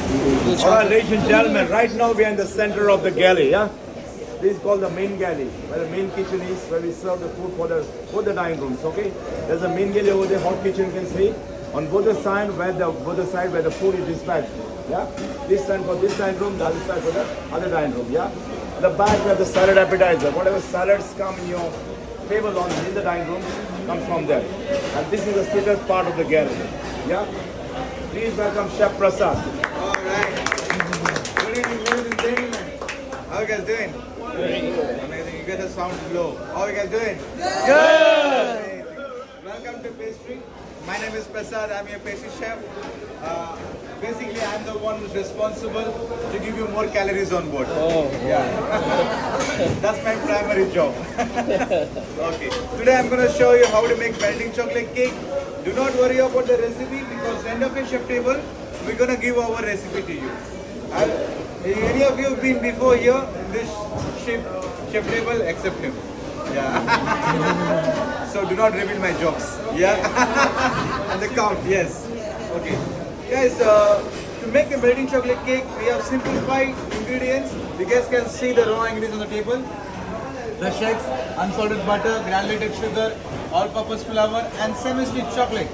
Alright, ladies and gentlemen, right now we are in the center of the galley, yeah? This is called the main galley, where the main kitchen is, where we serve the food for both the dining rooms, okay? There's a main galley over there, hot kitchen you can see. On both the side where the food is dispatched, yeah? This side for this dining room, the other side for the other dining room, yeah? The back where the salad appetizer, whatever salads come in your table in the dining room, comes from there. And this is the sitters part of the galley, yeah? Please welcome Chef Prasad. Alright. Good evening, ladies and gentlemen. How you guys doing? Amazing. You guys sound low. How you guys doing? Good. Amazing. Welcome to Pastry. My name is Prasad. I'm your pastry chef. Basically, I'm the one who's responsible to give you more calories on board. Oh, Yeah. That's my primary job. Okay. Today I'm going to show you how to make melting chocolate cake. Do not worry about the recipe because end of your chef table, we're going to give our recipe to you. Any of you have been before here in this chef table except him? Yeah. So do not reveal my jokes. Yeah. And the count, yes. Okay. Guys, to make a melting chocolate cake, we have simplified ingredients. You guys can see the raw ingredients on the table. Fresh eggs, unsalted butter, granulated sugar, all-purpose flour and semi-sweet chocolate.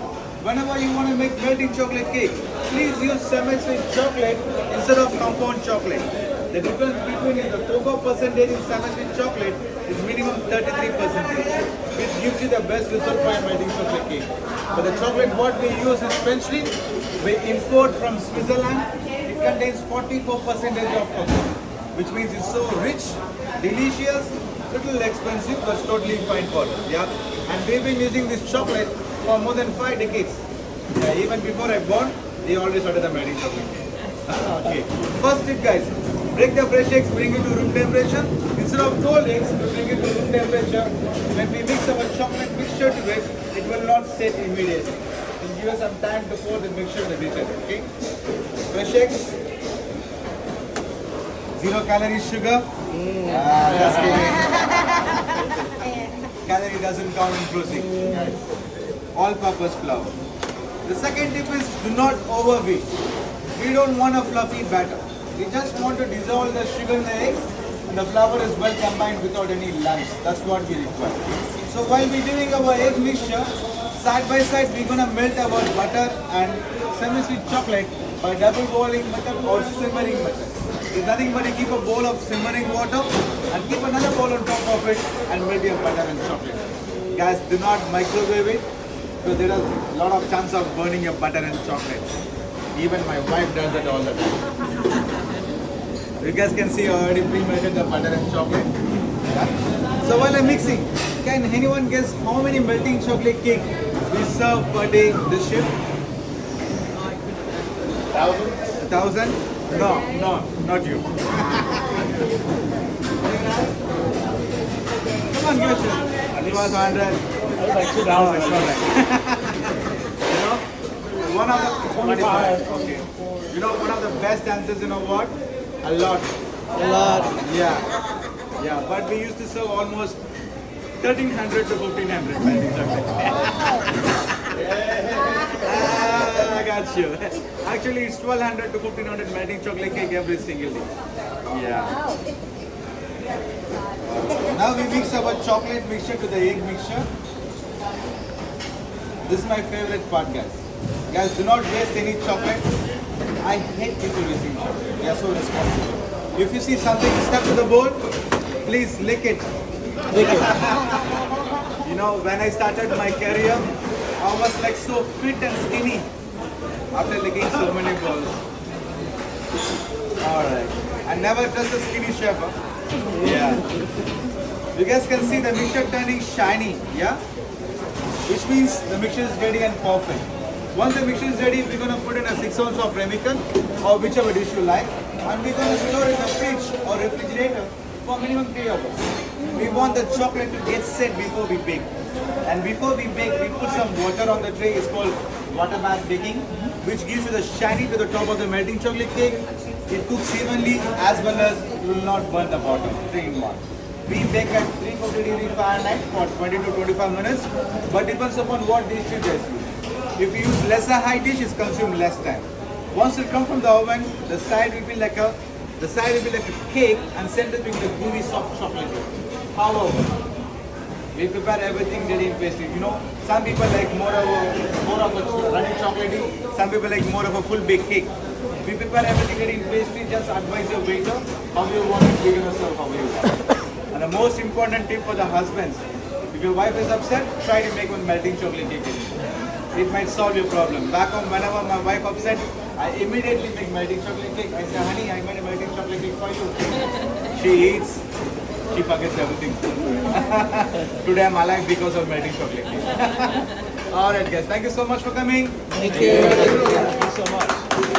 Whenever you want to make melting chocolate cake, please use semi-sweet chocolate instead of compound chocolate. The difference between the cocoa percentage in semi-sweet chocolate is minimum 33%, which gives you the best result for your melting chocolate cake. But the chocolate what we use is Frenchly. We import from Switzerland. It contains 44% of cocoa, which means it's so rich, delicious, little expensive, but totally fine for us. Yeah, and we've been using this chocolate for more than 5 decades. Yeah, even before I born, they already started the melting chocolate. Okay. First tip, guys. Break the fresh eggs, bring it to room temperature. Instead of cold eggs, we bring it to room temperature. When we mix our chocolate mixture to it, it will not set immediately. It will give us some time to pour the mixture in the dishes. Okay. Fresh eggs. 0 calories sugar. Just kidding. Calorie doesn't count in proceeding, guys. All-purpose flour. The second tip is do not overwheat. We don't want a fluffy batter. We just want to dissolve the sugar in the eggs and the flour is well combined without any lumps. That's what we require. So while we're doing our egg mixture, side by side we're going to melt our butter and semi-sweet chocolate by double boiling method or simmering method. It's nothing but you keep a bowl of simmering water and keep another bowl on top of it and melt your butter and chocolate. Guys, do not microwave it because there is a lot of chance of burning your butter and chocolate. Even my wife does that all the time. You guys can see I already pre-melted the butter and chocolate. Yeah. So while I'm mixing, can anyone guess how many melting chocolate cake we serve per day this shift? 1,000? No, not you. Come on, give it to me. It was 100. like 2,000. No, it's not right. You know, one of the 25. Okay. You know, one of the best answers, you know what? A lot. A lot. Yeah. Yeah, but we used to serve almost 1,300 to 1,500 melting chocolate. I got you. Actually, it's 1,200 to 1,500 melting chocolate cake every single day. Yeah. Now we mix our chocolate mixture to the egg mixture. This is my favorite part, guys. Guys, do not waste any chocolate. I hate people wasting chocolate. They are so responsible. If you see something stuck to the bowl, please lick it. Lick it. You know, when I started my career, I was like so fit and skinny after licking so many balls. Alright. I never trust a skinny chef. Huh? Yeah. You guys can see the mixture turning shiny, yeah? Which means the mixture is ready and perfect. Once the mixture is ready, we're going to put in a 6 ounce of Remicade or whichever dish you like. And we're going to store in the fridge or refrigerator for minimum 3 hours. We want the chocolate to get set before we bake. And before we bake, we put some water on the tray. It's called water bath baking, which gives you the shiny to the top of the melting chocolate cake. It cooks evenly as well as will not burn the bottom. 3-in-1. We bake at 350 degrees Fahrenheit for 20 to 25 minutes, but depends upon what dish you guys use. If you use lesser high dish, it's consumed less time. Once it comes from the oven, the side will be like a cake and center will be the gooey soft chocolate. However, we prepare everything ready in pastry. You know, some people like more of a runny chocolatey, some people like more of a full baked cake. We prepare everything ready in pastry, just advise your waiter how you want it, we're gonna serve how you want. And the most important tip for the husbands, if your wife is upset, try to make one melting chocolate cake. It might solve your problem. Back home, whenever my wife upset, I immediately make melting chocolate cake. I say, honey, I made a melting chocolate cake for you. She eats, she forgets everything. Today I'm alive because of melting chocolate cake. Alright guys, thank you so much for coming. Thank you. Thank you so much.